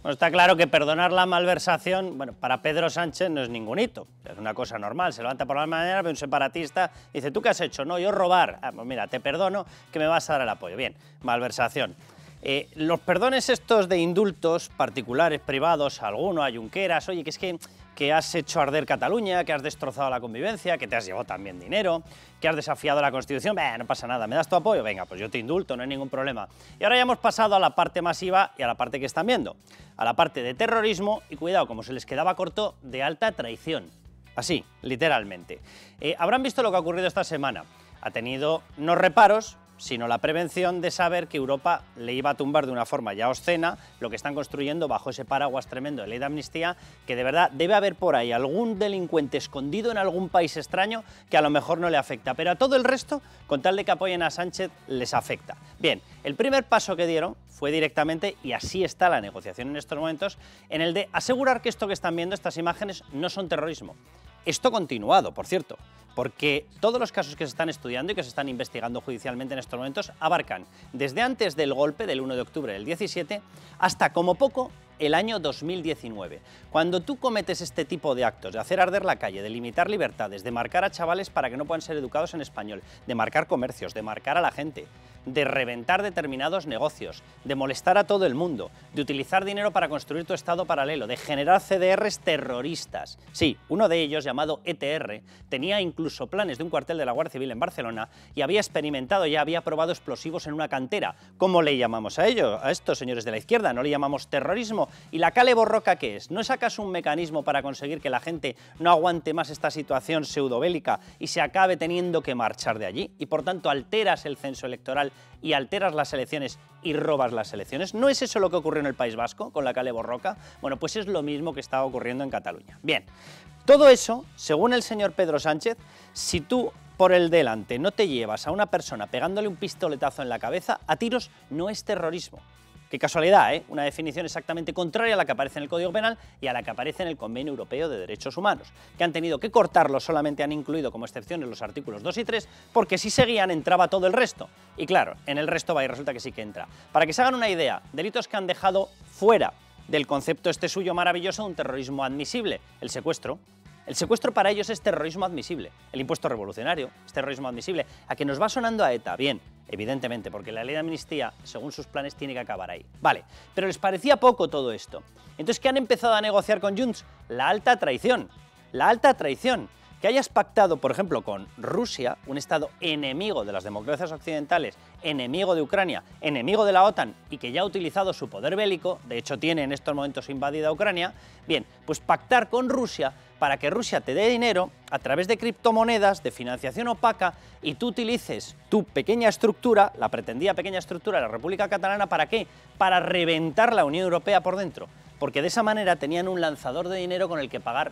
Bueno, está claro que perdonar la malversación, bueno, para Pedro Sánchez no es ningún hito, es una cosa normal. Se levanta por la mañana, ve un separatista y dice, ¿tú qué has hecho? No, yo robar. Ah, pues mira, te perdono que me vas a dar el apoyo. Bien, malversación. Los perdones estos de indultos particulares, privados, alguno a Junqueras, oye, que es que has hecho arder Cataluña, que has destrozado la convivencia, que te has llevado también dinero, que has desafiado la Constitución, no pasa nada, ¿me das tu apoyo? Venga, pues yo te indulto, no hay ningún problema. Y ahora ya hemos pasado a la parte masiva y a la parte que están viendo, a la parte de terrorismo y, cuidado, como se les quedaba corto, de alta traición. Así, literalmente. Habrán visto lo que ha ocurrido esta semana. Ha tenido no reparos, sino la prevención de saber que Europa le iba a tumbar de una forma ya obscena lo que están construyendo bajo ese paraguas tremendo de ley de amnistía, que de verdad debe haber por ahí algún delincuente escondido en algún país extraño que a lo mejor no le afecta, pero a todo el resto, con tal de que apoyen a Sánchez, les afecta. Bien, el primer paso que dieron fue directamente, y así está la negociación en estos momentos, en el de asegurar que esto que están viendo, estas imágenes, no son terrorismo. Esto continuado, por cierto, porque todos los casos que se están estudiando y que se están investigando judicialmente en estos momentos abarcan desde antes del golpe del 1 de octubre del 17 hasta, como poco, el año 2019. Cuando tú cometes este tipo de actos, de hacer arder la calle, de limitar libertades, de marcar a chavales para que no puedan ser educados en español, de marcar comercios, de marcar a la gente, de reventar determinados negocios, de molestar a todo el mundo, de utilizar dinero para construir tu estado paralelo, de generar CDRs terroristas. Sí, uno de ellos, llamado ETR, tenía incluso planes de un cuartel de la Guardia Civil en Barcelona y había experimentado, ya había probado explosivos en una cantera. ¿Cómo le llamamos a ello? A estos señores de la izquierda, ¿no le llamamos terrorismo? ¿Y la Kale Borroka qué es? ¿No es acaso un mecanismo para conseguir que la gente no aguante más esta situación pseudobélica y se acabe teniendo que marchar de allí? Y por tanto alteras el censo electoral y alteras las elecciones y robas las elecciones. ¿No es eso lo que ocurrió en el País Vasco con la Kale Borroka? Bueno, pues es lo mismo que está ocurriendo en Cataluña. Bien, todo eso, según el señor Pedro Sánchez, si tú por el delante no te llevas a una persona pegándole un pistoletazo en la cabeza, a tiros, no es terrorismo. Qué casualidad, ¿eh? Una definición exactamente contraria a la que aparece en el Código Penal y a la que aparece en el Convenio Europeo de Derechos Humanos, que han tenido que cortarlo, solamente han incluido como excepciones los artículos 2 y 3, porque si seguían entraba todo el resto. Y claro, en el resto va y resulta que sí que entra. Para que se hagan una idea, delitos que han dejado fuera del concepto este suyo maravilloso de un terrorismo admisible, el secuestro. El secuestro para ellos es terrorismo admisible, el impuesto revolucionario es terrorismo admisible. ¿A que nos va sonando a ETA? Bien, evidentemente, porque la ley de amnistía, según sus planes, tiene que acabar ahí. Vale, pero les parecía poco todo esto. Entonces, ¿qué han empezado a negociar con Junts? La alta traición. La alta traición. Que hayas pactado, por ejemplo, con Rusia, un Estado enemigo de las democracias occidentales, enemigo de Ucrania, enemigo de la OTAN y que ya ha utilizado su poder bélico, de hecho tiene en estos momentos invadida Ucrania, bien, pues pactar con Rusia para que Rusia te dé dinero a través de criptomonedas, de financiación opaca, y tú utilices tu pequeña estructura, la pretendida pequeña estructura de la República Catalana, ¿para qué? Para reventar la Unión Europea por dentro, porque de esa manera tenían un lanzador de dinero con el que pagar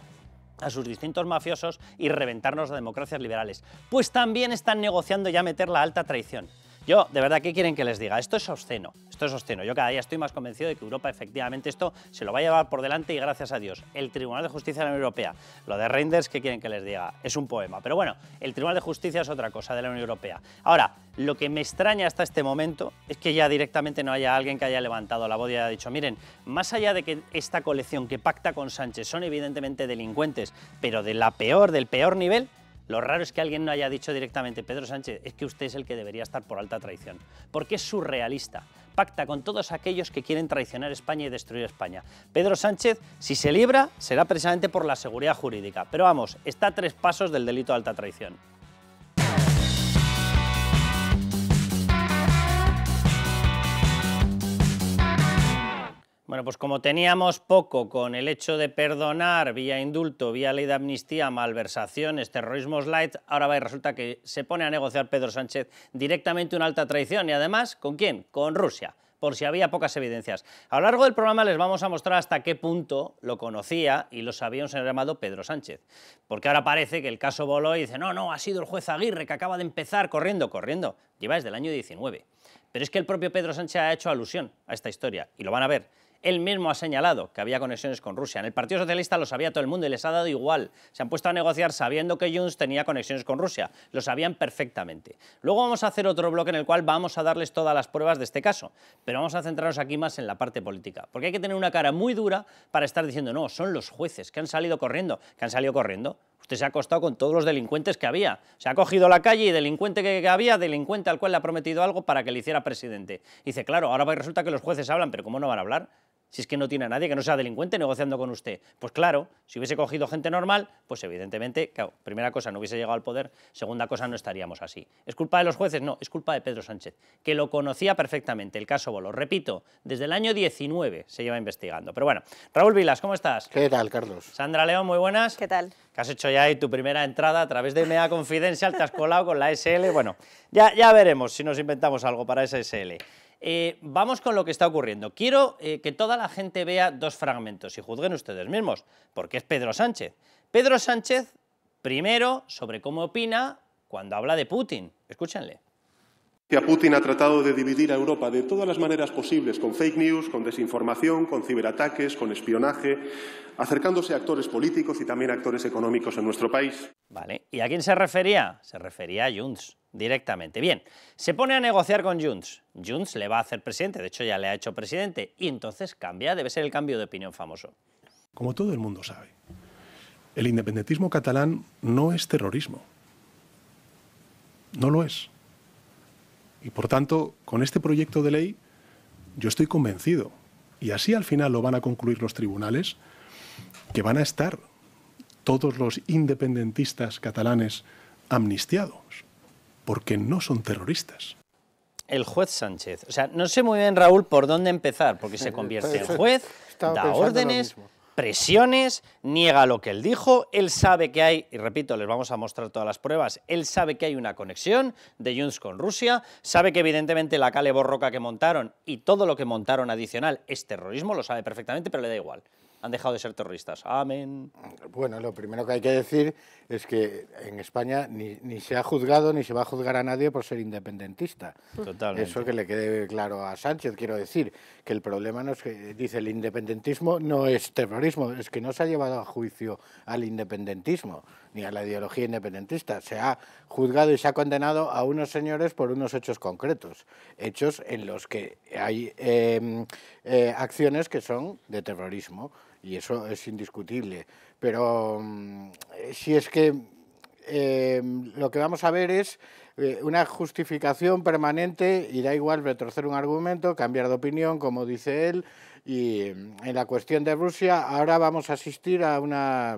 a sus distintos mafiosos y reventarnos las democracias liberales. Pues también están negociando ya meter la alta traición. Yo, de verdad, ¿qué quieren que les diga? Esto es obsceno, esto es obsceno. Yo cada día estoy más convencido de que Europa efectivamente esto se lo va a llevar por delante y gracias a Dios. El Tribunal de Justicia de la Unión Europea, lo de Reinders, ¿qué quieren que les diga? Es un poema. Pero bueno, el Tribunal de Justicia es otra cosa de la Unión Europea. Ahora, lo que me extraña hasta este momento es que ya directamente no haya alguien que haya levantado la voz y haya dicho, miren, más allá de que esta colección que pacta con Sánchez son evidentemente delincuentes, pero del peor nivel, lo raro es que alguien no haya dicho directamente, Pedro Sánchez, es que usted es el que debería estar por alta traición, porque es surrealista, pacta con todos aquellos que quieren traicionar España y destruir España. Pedro Sánchez, si se libra, será precisamente por la seguridad jurídica, pero vamos, está a 3 pasos del delito de alta traición. Bueno, pues como teníamos poco con el hecho de perdonar vía indulto, vía ley de amnistía, malversaciones, terrorismos light, ahora va y resulta que se pone a negociar Pedro Sánchez directamente una alta traición y además, ¿con quién? Con Rusia, por si había pocas evidencias. A lo largo del programa les vamos a mostrar hasta qué punto lo conocía y lo sabía un señor llamado Pedro Sánchez, porque ahora parece que el caso voló y dice, no, ha sido el juez Aguirre que acaba de empezar corriendo, lleva desde el año 19. Pero es que el propio Pedro Sánchez ha hecho alusión a esta historia y lo van a ver. Él mismo ha señalado que había conexiones con Rusia. En el Partido Socialista lo sabía todo el mundo y les ha dado igual. Se han puesto a negociar sabiendo que Junts tenía conexiones con Rusia. Lo sabían perfectamente. Luego vamos a hacer otro bloque en el cual vamos a darles todas las pruebas de este caso. Pero vamos a centrarnos aquí más en la parte política. Porque hay que tener una cara muy dura para estar diciendo, no, son los jueces que han salido corriendo. ¿Que han salido corriendo? Usted se ha acostado con todos los delincuentes que había. Se ha cogido la calle y delincuente que había, delincuente al cual le ha prometido algo para que le hiciera presidente. Y dice, claro, ahora resulta que los jueces hablan, pero ¿cómo no van a hablar? Si es que no tiene a nadie que no sea delincuente negociando con usted. Pues claro, si hubiese cogido gente normal, pues evidentemente, claro, primera cosa, no hubiese llegado al poder, segunda cosa, no estaríamos así. ¿Es culpa de los jueces? No, es culpa de Pedro Sánchez, que lo conocía perfectamente, el caso Bolo. Repito, desde el año 19 se lleva investigando. Pero bueno, Raúl Vilas, ¿cómo estás? ¿Qué tal, Carlos? Sandra León, muy buenas. ¿Qué tal? Que has hecho ya ahí tu primera entrada a través de Mea Confidential, te has colado con la SL. Bueno, ya veremos si nos inventamos algo para esa SL. Vamos con lo que está ocurriendo. Quiero que toda la gente vea dos fragmentos y juzguen ustedes mismos, porque es Pedro Sánchez. Pedro Sánchez, primero, sobre cómo opina cuando habla de Putin. Escúchenle. Putin ha tratado de dividir a Europa de todas las maneras posibles, con fake news, con desinformación, con ciberataques, con espionaje, acercándose a actores políticos y también a actores económicos en nuestro país. Vale, ¿y a quién se refería? Se refería a Junts, directamente. Bien, se pone a negociar con Junts. Junts le va a hacer presidente, de hecho ya le ha hecho presidente, y entonces cambia, debe ser el cambio de opinión famoso. Como todo el mundo sabe, el independentismo catalán no es terrorismo. No lo es. Y por tanto, con este proyecto de ley, yo estoy convencido, y así al final lo van a concluir los tribunales, que van a estar todos los independentistas catalanes amnistiados, porque no son terroristas. El juez Sánchez. O sea, no sé muy bien, Raúl, por dónde empezar, porque se convierte en juez, da órdenes, presiones, niega lo que él dijo, él sabe que hay, y repito, les vamos a mostrar todas las pruebas, él sabe que hay una conexión de Junts con Rusia, sabe que evidentemente la Kale Borroka que montaron y todo lo que montaron adicional es terrorismo, lo sabe perfectamente, pero le da igual. Han dejado de ser terroristas. Amén. Bueno, lo primero que hay que decir es que en España ni se ha juzgado ni se va a juzgar a nadie por ser independentista. Totalmente. Eso que le quede claro a Sánchez. Quiero decir que el problema no es que dice el independentismo no es terrorismo, es que no se ha llevado a juicio al independentismo ni a la ideología independentista. Se ha juzgado y se ha condenado a unos señores por unos hechos concretos, hechos en los que hay acciones que son de terrorismo. Y eso es indiscutible. Pero si es que lo que vamos a ver es una justificación permanente y da igual retorcer un argumento, cambiar de opinión, como dice él. Y en la cuestión de Rusia ahora vamos a asistir a una,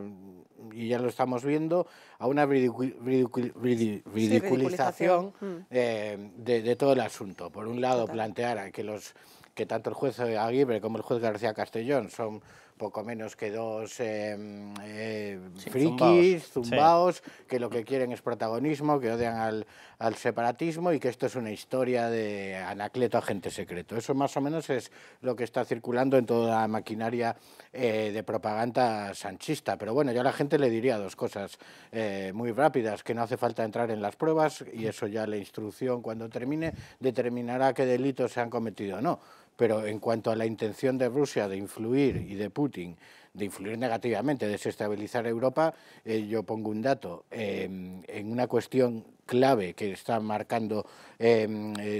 y ya lo estamos viendo, a una ridiculización de todo el asunto. Por un lado, plantear que tanto el juez Aguirre como el juez García Castellón son poco menos que dos frikis, zumbaos, sí, que lo que quieren es protagonismo, que odian al separatismo y que esto es una historia de Anacleto, agente secreto. Eso más o menos es lo que está circulando en toda la maquinaria de propaganda sanchista. Pero bueno, yo a la gente le diría dos cosas muy rápidas, que no hace falta entrar en las pruebas y eso ya la instrucción cuando termine determinará qué delitos se han cometido o no. Pero en cuanto a la intención de Rusia de influir y de Putin de influir negativamente, de desestabilizar Europa, yo pongo un dato, en una cuestión clave que está marcando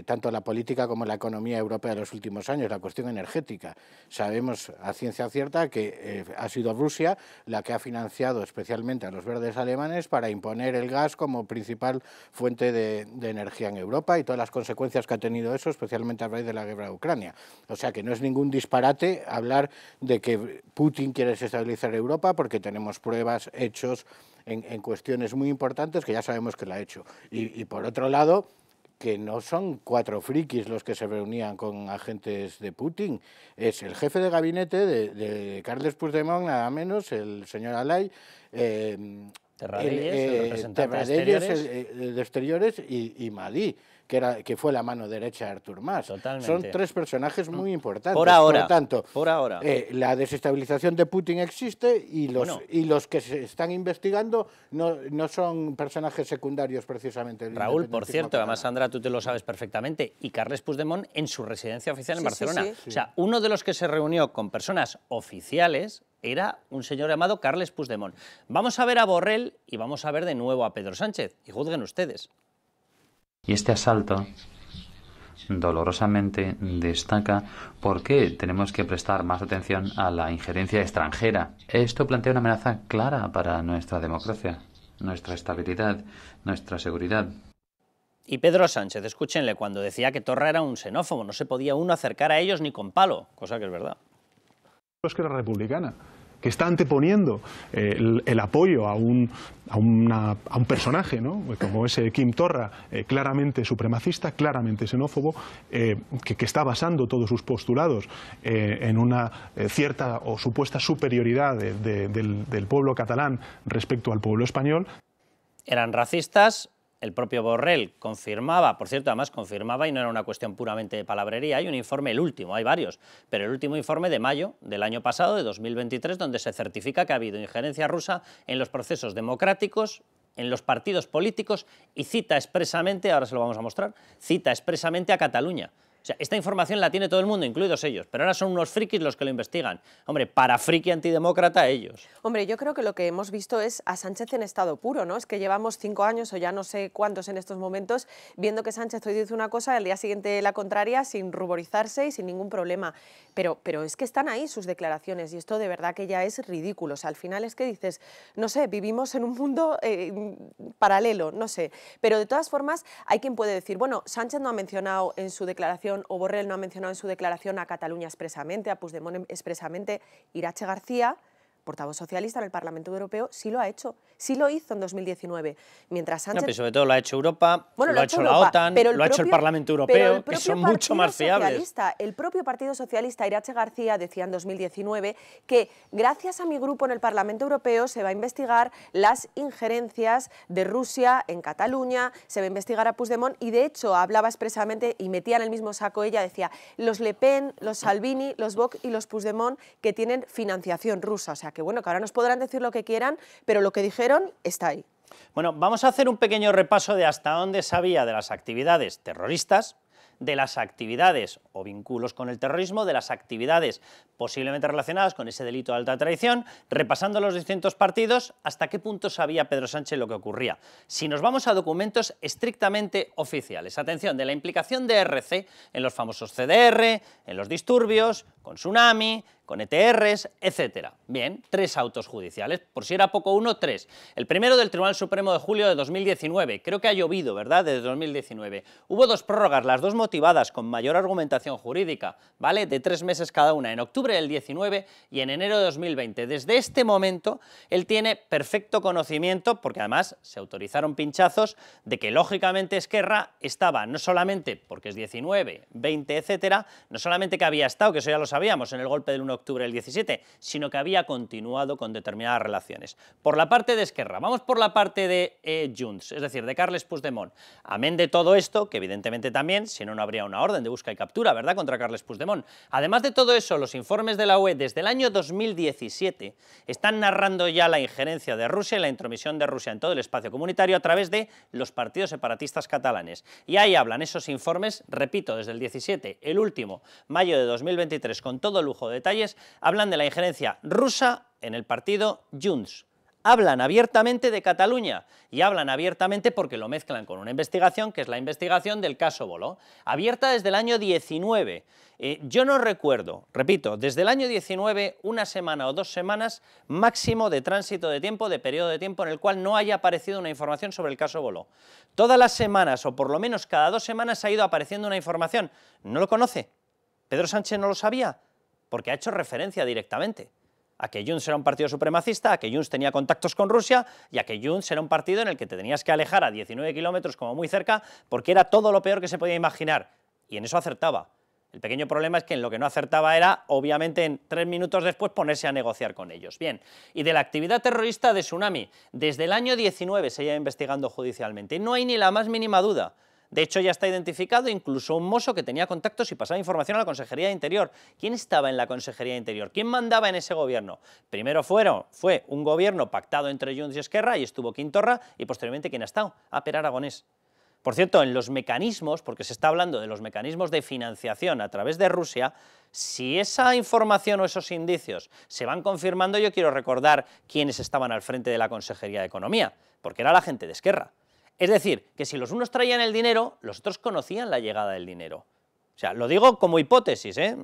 tanto la política como la economía europea en los últimos años, la cuestión energética. Sabemos a ciencia cierta que ha sido Rusia la que ha financiado especialmente a los verdes alemanes para imponer el gas como principal fuente de energía en Europa y todas las consecuencias que ha tenido eso, especialmente a raíz de la guerra de Ucrania. O sea que no es ningún disparate hablar de que Putin quiere desestabilizar Europa porque tenemos pruebas, hechos en cuestiones muy importantes que ya sabemos que la ha hecho. Y por otro lado, que no son 4 frikis los que se reunían con agentes de Putin, es el jefe de gabinete de Carles Puigdemont, nada menos, el señor Alay, Terradellas, el representante de Exteriores, de Exteriores y Madí, que fue la mano derecha de Artur Mas. Totalmente. Son tres personajes muy importantes. Por ahora. Por lo tanto, por ahora. La desestabilización de Putin existe y los que se están investigando no son personajes secundarios precisamente. Raúl, por cierto, además Sandra, tú te lo sabes perfectamente, y Carles Puigdemont en su residencia oficial en Barcelona. Sí. O sea, uno de los que se reunió con personas oficiales era un señor llamado Carles Puigdemont. Vamos a ver a Borrell y vamos a ver de nuevo a Pedro Sánchez, y juzguen ustedes. Y este asalto dolorosamente destaca por qué tenemos que prestar más atención a la injerencia extranjera. Esto plantea una amenaza clara para nuestra democracia, nuestra estabilidad, nuestra seguridad. Y Pedro Sánchez, escúchenle, cuando decía que Torra era un xenófobo, no se podía uno acercar a ellos ni con palo, cosa que es verdad. Esquerra Republicana, que está anteponiendo el apoyo a un personaje, ¿no?, como ese Quim Torra, claramente supremacista, claramente xenófobo, que está basando todos sus postulados en una cierta o supuesta superioridad del pueblo catalán respecto al pueblo español. Eran racistas. El propio Borrell confirmaba, por cierto, además confirmaba, y no era una cuestión puramente de palabrería, hay un informe, el último, hay varios, pero el último informe de mayo del año pasado, de 2023, donde se certifica que ha habido injerencia rusa en los procesos democráticos, en los partidos políticos, y cita expresamente, ahora se lo vamos a mostrar, cita expresamente a Cataluña. O sea, esta información la tiene todo el mundo, incluidos ellos, pero ahora son unos frikis los que lo investigan. Hombre, para friki antidemócrata ellos. Hombre, yo creo que lo que hemos visto es a Sánchez en estado puro, ¿no? Es que llevamos 5 años o ya no sé cuántos en estos momentos viendo que Sánchez hoy dice una cosa y al día siguiente la contraria sin ruborizarse y sin ningún problema. Pero es que están ahí sus declaraciones y esto de verdad que ya es ridículo. O sea, al final es que dices, no sé, vivimos en un mundo paralelo, no sé. Pero de todas formas hay quien puede decir, bueno, Sánchez no ha mencionado en su declaración o Borrell no ha mencionado en su declaración a Cataluña expresamente, a Puigdemont expresamente. Irache García, portavoz socialista en el Parlamento Europeo, sí lo ha hecho, sí lo hizo en 2019. Mientras Sánchez... No, pero sobre todo lo ha hecho Europa, bueno, lo ha hecho la OTAN, lo ha hecho el Parlamento Europeo, que son mucho más fiables. El propio Partido Socialista, Irache García, decía en 2019 que gracias a mi grupo en el Parlamento Europeo se va a investigar las injerencias de Rusia en Cataluña, se va a investigar a Puigdemont y de hecho hablaba expresamente y metía en el mismo saco ella, decía, los Le Pen, los Salvini, los Vox y los Puigdemont que tienen financiación rusa. O sea, que bueno, que ahora nos podrán decir lo que quieran, pero lo que dijeron está ahí. Bueno, vamos a hacer un pequeño repaso de hasta dónde sabía de las actividades terroristas, de las actividades o vínculos con el terrorismo, de las actividades posiblemente relacionadas con ese delito de alta traición, repasando los distintos partidos, hasta qué punto sabía Pedro Sánchez lo que ocurría. Si nos vamos a documentos estrictamente oficiales, atención, de la implicación de RC en los famosos CDR, en los disturbios, con Tsunami, con ETRs, etcétera. Bien, 3 autos judiciales, por si era poco uno, 3. El primero del Tribunal Supremo de julio de 2019, creo que ha llovido, ¿verdad?, desde 2019. Hubo 2 prórrogas, las 2 motivadas con mayor argumentación jurídica, ¿vale?, de 3 meses cada una, en octubre del 19 y en enero de 2020. Desde este momento, él tiene perfecto conocimiento, porque además se autorizaron pinchazos, de que lógicamente Esquerra estaba, no solamente porque es 19, 20, etcétera, no solamente que había estado, que eso ya lo sabíamos, en el golpe del 1 de octubre del 17, sino que había continuado con determinadas relaciones. Por la parte de Esquerra, vamos por la parte de Junts, es decir, de Carles Puigdemont. Amén de todo esto, que evidentemente también, si no, no habría una orden de busca y captura, ¿verdad?, contra Carles Puigdemont. Además de todo eso, los informes de la UE desde el año 2017 están narrando ya la injerencia de Rusia y la intromisión de Rusia en todo el espacio comunitario a través de los partidos separatistas catalanes. Y ahí hablan esos informes, repito, desde el 17, el último, mayo de 2023, con todo lujo de detalles, hablan de la injerencia rusa en el partido Junts. Hablan abiertamente de Cataluña y hablan abiertamente porque lo mezclan con una investigación que es la investigación del caso Boló, abierta desde el año 19. Yo no recuerdo, repito, desde el año 19, una semana o 2 semanas máximo de tránsito de tiempo, de periodo de tiempo en el cual no haya aparecido una información sobre el caso Boló. Todas las semanas o por lo menos cada 2 semanas ha ido apareciendo una información. ¿No lo conoce? ¿Pedro Sánchez no lo sabía? Porque ha hecho referencia directamente a que Junts era un partido supremacista, a que Junts tenía contactos con Rusia y a que Junts era un partido en el que te tenías que alejar a 19 kilómetros como muy cerca porque era todo lo peor que se podía imaginar. Y en eso acertaba. El pequeño problema es que en lo que no acertaba era, obviamente, en 3 minutos después ponerse a negociar con ellos. Bien, y de la actividad terrorista de Tsunami, desde el año 19 se lleva investigando judicialmente. Y no hay ni la más mínima duda De hecho, ya está identificado incluso un mozo que tenía contactos y pasaba información a la Consejería de Interior. ¿Quién estaba en la Consejería de Interior? ¿Quién mandaba en ese gobierno? Primero fue un gobierno pactado entre Junts y Esquerra, y estuvo Quim Torra, y posteriormente ¿quién ha estado? Per Aragonés. Por cierto, en los mecanismos, porque se está hablando de los mecanismos de financiación a través de Rusia, si esa información o esos indicios se van confirmando, yo quiero recordar quiénes estaban al frente de la Consejería de Economía, porque era la gente de Esquerra. Es decir, que si los unos traían el dinero, los otros conocían la llegada del dinero. O sea, lo digo como hipótesis, ¿eh?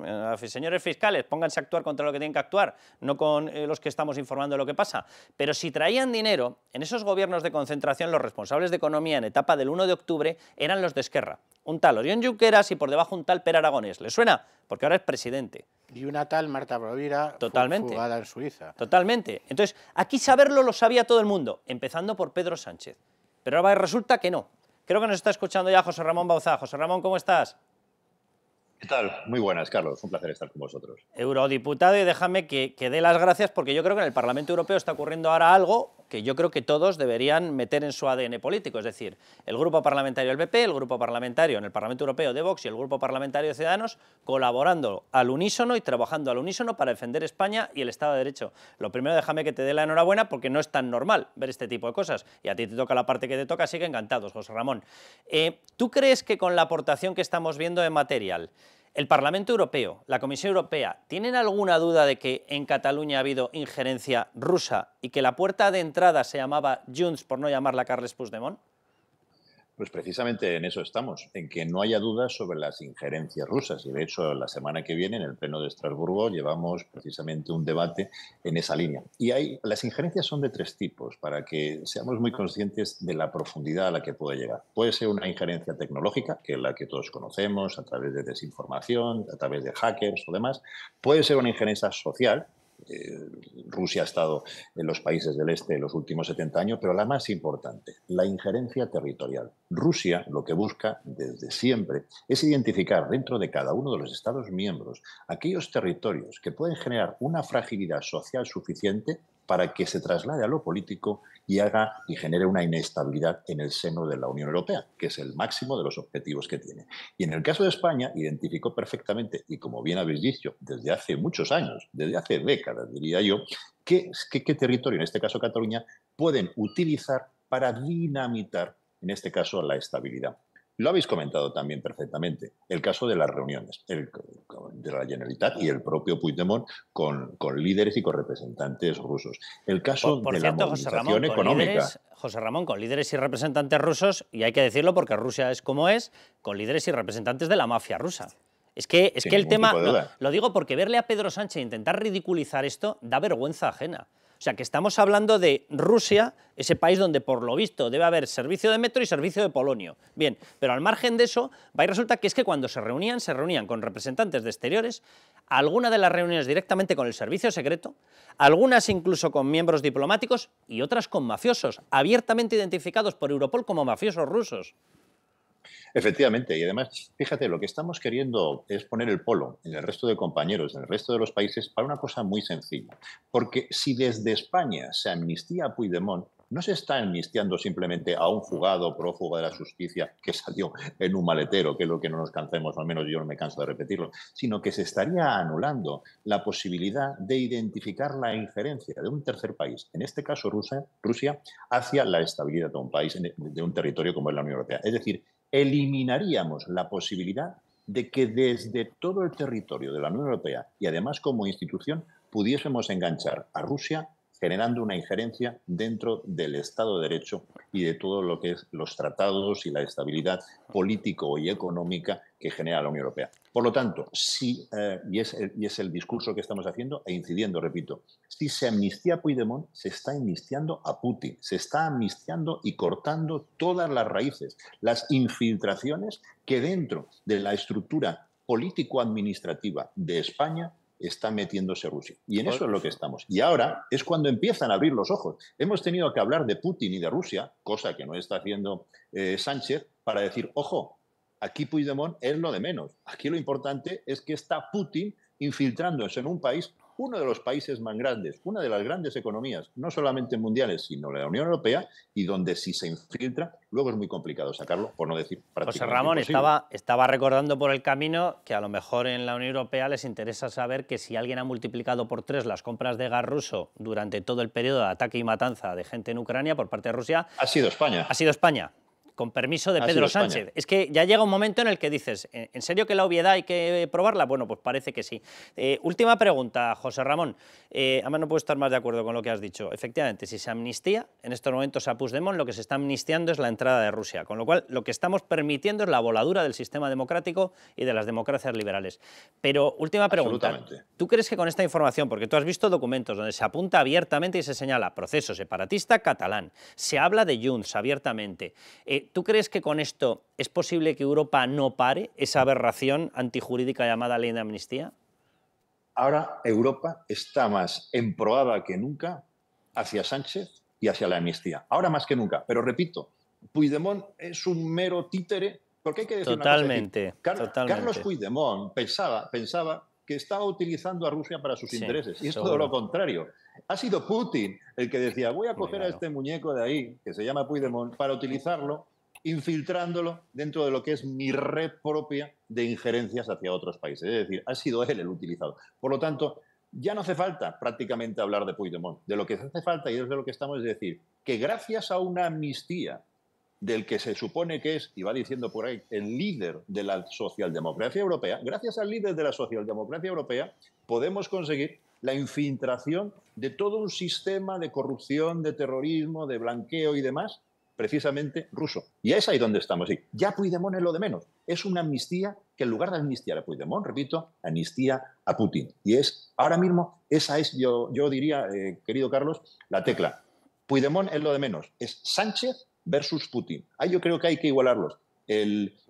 Señores fiscales, pónganse a actuar contra lo que tienen que actuar, no con los que estamos informando de lo que pasa. Pero si traían dinero, en esos gobiernos de concentración, los responsables de economía en etapa del 1 de octubre eran los de Esquerra. Un tal Oriol Junqueras y por debajo un tal Per Aragonés. ¿Le suena? Porque ahora es presidente. Y una tal Marta Rovira fugada en Suiza. Totalmente. Entonces, aquí saberlo lo sabía todo el mundo, empezando por Pedro Sánchez. Pero ahora resulta que no. Creo que nos está escuchando ya José Ramón Bauzá. José Ramón, ¿cómo estás? ¿Qué tal? Muy buenas, Carlos. Un placer estar con vosotros. Eurodiputado, y déjame que dé las gracias porque yo creo que en el Parlamento Europeo está ocurriendo ahora algo que yo creo que todos deberían meter en su ADN político, es decir, el grupo parlamentario del PP, el grupo parlamentario en el Parlamento Europeo de Vox y el grupo parlamentario de Ciudadanos colaborando al unísono y trabajando al unísono para defender España y el Estado de Derecho. Lo primero, déjame que te dé la enhorabuena porque no es tan normal ver este tipo de cosas y a ti te toca la parte que te toca, así que encantados, José Ramón. ¿Tú crees que con la aportación que estamos viendo en material, el Parlamento Europeo, la Comisión Europea, ¿tienen alguna duda de que en Cataluña ha habido injerencia rusa y que la puerta de entrada se llamaba Junts por no llamarla Carles Puigdemont? Pues precisamente en eso estamos, en que no haya dudas sobre las injerencias rusas. Y de hecho, la semana que viene, en el Pleno de Estrasburgo, llevamos precisamente un debate en esa línea. Y las injerencias son de tres tipos, para que seamos muy conscientes de la profundidad a la que puede llegar. Puede ser una injerencia tecnológica, que es la que todos conocemos, a través de desinformación, a través de hackers o demás. Puede ser una injerencia social. Rusia ha estado en los países del este en los últimos 70 años, pero la más importante, la injerencia territorial. Rusia lo que busca desde siempre es identificar dentro de cada uno de los Estados miembros aquellos territorios que pueden generar una fragilidad social suficiente para que se traslade a lo político y haga y genere una inestabilidad en el seno de la Unión Europea, que es el máximo de los objetivos que tiene. Y en el caso de España, identificó perfectamente, y como bien habéis dicho, desde hace muchos años, desde hace décadas, diría yo, qué territorio, en este caso Cataluña, pueden utilizar para dinamitar, en este caso, la estabilidad. Lo habéis comentado también perfectamente. El caso de las reuniones de la Generalitat y el propio Puigdemont con líderes y con representantes rusos. El caso por de cierto, la movilización económica. José Ramón, con líderes y representantes rusos, y hay que decirlo porque Rusia es como es, con líderes y representantes de la mafia rusa. Es que el tema, lo digo porque verle a Pedro Sánchez intentar ridiculizar esto da vergüenza ajena. O sea, que estamos hablando de Rusia, ese país donde por lo visto debe haber servicio de metro y servicio de polonio. Bien, pero al margen de eso, va y resulta que es que cuando se reunían con representantes de exteriores, algunas de las reuniones directamente con el servicio secreto, algunas incluso con miembros diplomáticos y otras con mafiosos, abiertamente identificados por Europol como mafiosos rusos. Efectivamente, y además, fíjate, lo que estamos queriendo es poner el polo en el resto de compañeros, en el resto de los países, para una cosa muy sencilla. Porque si desde España se amnistía a Puigdemont, no se está amnistiando simplemente a un fugado, prófugo de la justicia que salió en un maletero, que es lo que no nos cansemos, al menos yo no me canso de repetirlo, sino que se estaría anulando la posibilidad de identificar la injerencia de un tercer país, en este caso Rusia, hacia la estabilidad de un país, de un territorio como es la Unión Europea. Es decir, eliminaríamos la posibilidad de que desde todo el territorio de la Unión Europea y además como institución pudiésemos enganchar a Rusia generando una injerencia dentro del Estado de Derecho y de todo lo que es los tratados y la estabilidad político y económica que genera la Unión Europea. Por lo tanto, y es el discurso que estamos haciendo e incidiendo, repito, si se amnistía a Puigdemont, se está amnistiando a Putin, se está amnistiando y cortando todas las raíces, las infiltraciones que dentro de la estructura político-administrativa de España está metiéndose Rusia. Y en eso es lo que estamos. Y ahora es cuando empiezan a abrir los ojos. Hemos tenido que hablar de Putin y de Rusia, cosa que no está haciendo Sánchez, para decir, ojo, aquí Puigdemont es lo de menos. Aquí lo importante es que está Putin infiltrándose en un país uno de los países más grandes, una de las grandes economías, no solamente mundiales, sino de la Unión Europea, y donde si se infiltra, luego es muy complicado sacarlo, por no decir prácticamente José Ramón, imposible. estaba recordando por el camino que a lo mejor en la Unión Europea les interesa saber que si alguien ha multiplicado por 3 las compras de gas ruso durante todo el periodo de ataque y matanza de gente en Ucrania por parte de Rusia, Ha sido España. ha sido España. Con permiso de Ha Pedro sido España. Sánchez. Es que ya llega un momento en el que dices, ¿en serio que la obviedad hay que probarla? Bueno, pues parece que sí. Última pregunta, José Ramón. Además no puedo estar más de acuerdo con lo que has dicho. Efectivamente, si se amnistía, en estos momentos a Puigdemont, lo que se está amnistiando es la entrada de Rusia. Con lo cual, lo que estamos permitiendo es la voladura del sistema democrático y de las democracias liberales. Pero, última pregunta. Absolutamente. ¿Tú crees que con esta información, porque tú has visto documentos donde se apunta abiertamente y se señala proceso separatista catalán, se habla de Junts abiertamente, ¿tú crees que con esto es posible que Europa no pare esa aberración antijurídica llamada ley de amnistía? Ahora Europa está más emproada que nunca hacia Sánchez y hacia la amnistía. Ahora más que nunca. Pero repito, Puigdemont es un mero títere, porque hay que decir Totalmente, una cosa. totalmente. Carlos Puigdemont pensaba que estaba utilizando a Rusia para sus intereses. Y es seguro. todo lo contrario. Ha sido Putin el que decía, voy a coger a este muñeco de ahí, que se llama Puigdemont, para utilizarlo, infiltrándolo dentro de lo que es mi red propia de injerencias hacia otros países. Es decir, ha sido él el utilizado. Por lo tanto, ya no hace falta prácticamente hablar de Puigdemont. De lo que hace falta, y es de lo que estamos, es decir, que gracias a una amnistía del que se supone que es, y va diciendo por ahí, el líder de la socialdemocracia europea, gracias al líder de la socialdemocracia europea podemos conseguir la infiltración de todo un sistema de corrupción, de terrorismo, de blanqueo y demás, precisamente ruso. Y es ahí donde estamos. Sí. Ya Puigdemont es lo de menos. Es una amnistía que en lugar de amnistiar a Puigdemont, repito, amnistía a Putin. Y es, ahora mismo, esa es, yo diría, querido Carlos, la tecla. Puigdemont es lo de menos. Es Sánchez versus Putin. Ahí yo creo que hay que igualarlos.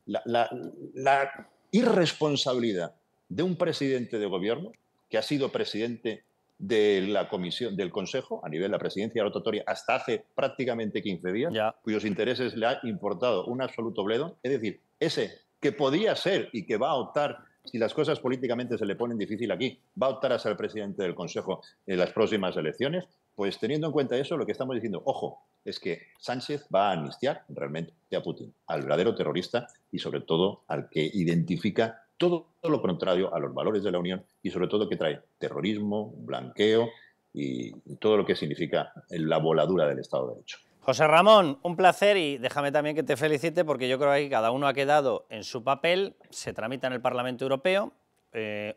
La irresponsabilidad de un presidente de gobierno que ha sido presidente de la comisión del Consejo a nivel de la presidencia rotatoria hasta hace prácticamente 15 días, cuyos intereses le ha importado un absoluto bledo, es decir, ese que podía ser y que va a optar, si las cosas políticamente se le ponen difícil aquí, va a optar a ser presidente del Consejo en las próximas elecciones, pues teniendo en cuenta eso, lo que estamos diciendo, ojo, es que Sánchez va a amnistiar realmente a Putin, al verdadero terrorista y sobre todo al que identifica todo lo contrario a los valores de la Unión y sobre todo que trae terrorismo, blanqueo y todo lo que significa la voladura del Estado de Derecho. José Ramón, un placer y déjame también que te felicite porque yo creo que cada uno ha quedado en su papel, se tramita en el Parlamento Europeo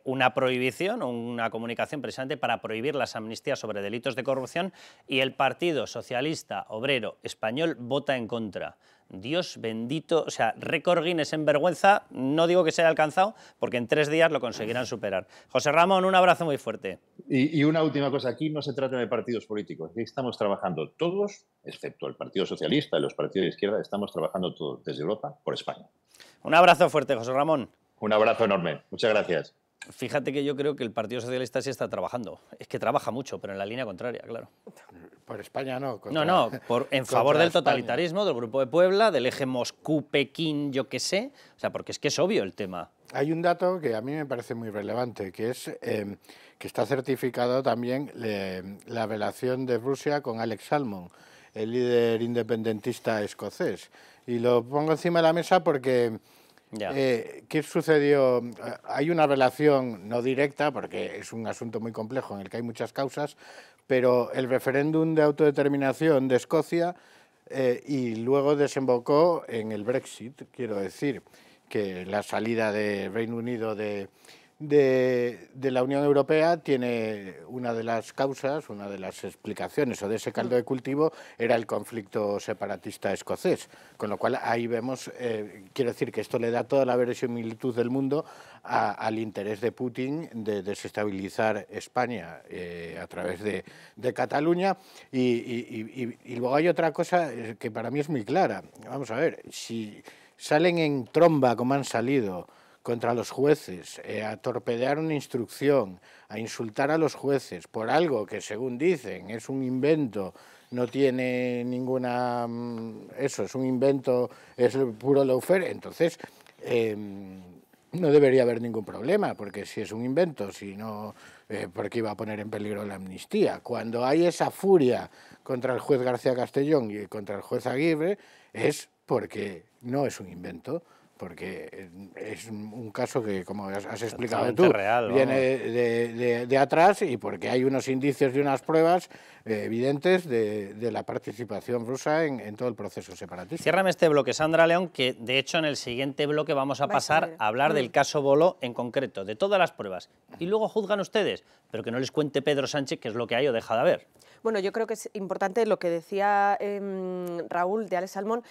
una prohibición o una comunicación precisamente para prohibir las amnistías sobre delitos de corrupción y el Partido Socialista Obrero Español vota en contra. Dios bendito, o sea, récord Guinness en vergüenza, no digo que se haya alcanzado, porque en 3 días lo conseguirán superar. José Ramón, un abrazo muy fuerte. Y una última cosa, aquí no se trata de partidos políticos, aquí estamos trabajando todos, excepto el Partido Socialista y los partidos de izquierda, estamos trabajando todos desde Europa por España. Un abrazo fuerte, José Ramón. Un abrazo enorme, muchas gracias. Fíjate que yo creo que el Partido Socialista sí está trabajando. Es que trabaja mucho, pero en la línea contraria, claro. Por España no. No, en favor del totalitarismo, del Grupo de Puebla, del eje Moscú-Pekín, yo qué sé. O sea, porque es que es obvio el tema. Hay un dato que a mí me parece muy relevante, que es que está certificado también la relación de Rusia con Alex Salmond, el líder independentista escocés. Y lo pongo encima de la mesa porque... ¿Qué sucedió? Hay una relación no directa, porque es un asunto muy complejo en el que hay muchas causas, pero el referéndum de autodeterminación de Escocia y luego desembocó en el Brexit, quiero decir, que la salida del Reino Unido de la Unión Europea tiene una de las causas, una de las explicaciones o de ese caldo de cultivo era el conflicto separatista escocés, con lo cual ahí vemos, quiero decir que esto le da toda la verosimilitud del mundo al interés de Putin de desestabilizar España a través de Cataluña y luego hay otra cosa que para mí es muy clara, vamos a ver, si salen en tromba como han salido contra los jueces, a torpedear una instrucción, a insultar a los jueces por algo que, según dicen, es un invento, no tiene ninguna... Eso, es un invento, es puro lawfare. Entonces, no debería haber ningún problema, porque si es un invento, si no, ¿por qué iba a poner en peligro la amnistía? Cuando hay esa furia contra el juez García Castellón y contra el juez Aguirre, es porque no es un invento, porque es un caso que, como has explicado tú, real, viene de atrás, y porque hay unos indicios y unas pruebas evidentes de la participación rusa en todo el proceso separatista. Ciérrame este bloque, Sandra León, que de hecho en el siguiente bloque vamos a pasar a hablar del caso Boló en concreto, de todas las pruebas. Y luego juzgan ustedes, pero que no les cuente Pedro Sánchez qué es lo que hay o deja de haber. Bueno, yo creo que es importante lo que decía Raúl de Alex Salmón,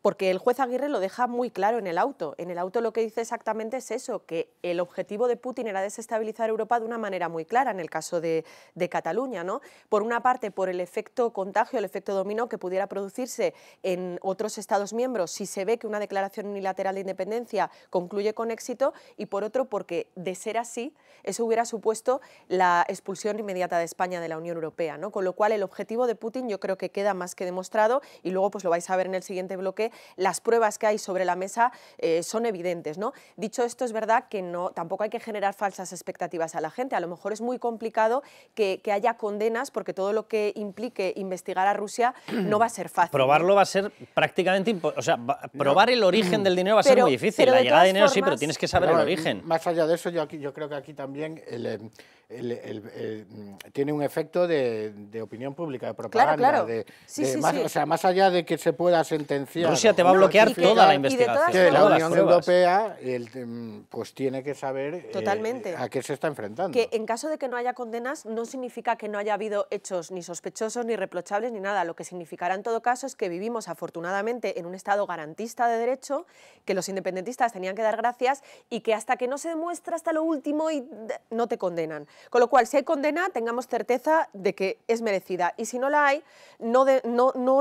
porque el juez Aguirre lo deja muy claro en el auto. En el auto lo que dice exactamente es eso, que el objetivo de Putin era desestabilizar Europa de una manera muy clara, en el caso de Cataluña, ¿no? Por una parte, por el efecto contagio, el efecto dominó que pudiera producirse en otros Estados miembros si se ve que una declaración unilateral de independencia concluye con éxito, y por otro, porque de ser así, eso hubiera supuesto la expulsión inmediata de España de la Unión Europea, ¿no? Con lo cual, el objetivo de Putin yo creo que queda más que demostrado, y luego pues lo vais a ver en el siguiente bloque. Las pruebas que hay sobre la mesa son evidentes, ¿no? Dicho esto, es verdad que tampoco hay que generar falsas expectativas a la gente. A lo mejor es muy complicado que haya condenas, porque todo lo que implique investigar a Rusia no va a ser fácil. Probarlo, ¿no? Va a ser prácticamente imposible. O sea, probar el origen del dinero va a ser muy difícil. La llegada de dinero sí, pero tienes que saber el origen. Más allá de eso, yo creo que aquí también tiene un efecto de opinión pública, de propaganda. Claro. O sea, más allá de que se pueda sentenciar... Rusia te va a bloquear toda la investigación. Que la Unión Europea pues tiene que saber a qué se está enfrentando. Que en caso de que no haya condenas no significa que no haya habido hechos ni sospechosos, ni reprochables, ni nada. Lo que significará en todo caso es que vivimos afortunadamente en un Estado garantista de derecho, que los independentistas tenían que dar gracias, y que hasta que no se demuestra hasta lo último y no te condenan. Con lo cual, si hay condena, tengamos certeza de que es merecida, y si no la hay, no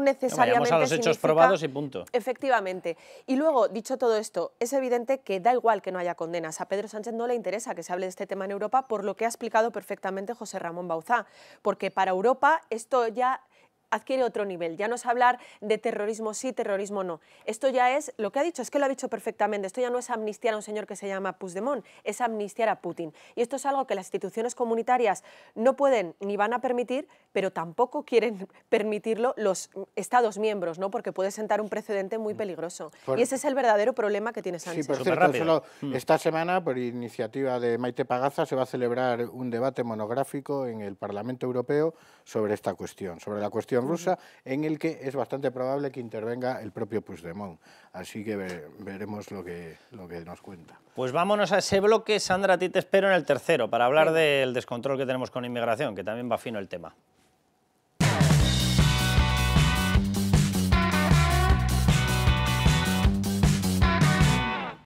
necesariamente vayamos a los hechos probados y punto. Efectivamente. Y luego, dicho todo esto, es evidente que da igual que no haya condenas. A Pedro Sánchez no le interesa que se hable de este tema en Europa, por lo que ha explicado perfectamente José Ramón Bauzá, porque para Europa esto ya adquiere otro nivel. Ya no es hablar de terrorismo sí, terrorismo no. Esto ya es, lo que ha dicho, es que lo ha dicho perfectamente, esto ya no es amnistiar a un señor que se llama Puigdemont, es amnistiar a Putin. Y esto es algo que las instituciones comunitarias no pueden ni van a permitir, pero tampoco quieren permitirlo los Estados miembros, ¿no? Porque puede sentar un precedente muy peligroso. Y ese es el verdadero problema que tiene Sánchez. Sí, por cierto, solo esta semana, por iniciativa de Maite Pagaza, se va a celebrar un debate monográfico en el Parlamento Europeo sobre esta cuestión, sobre la cuestión rusa, en el que es bastante probable que intervenga el propio Puigdemont. Así que veremos lo que nos cuenta. Pues vámonos a ese bloque. Sandra, a ti te espero en el tercero para hablar del descontrol que tenemos con inmigración, que también va fino el tema.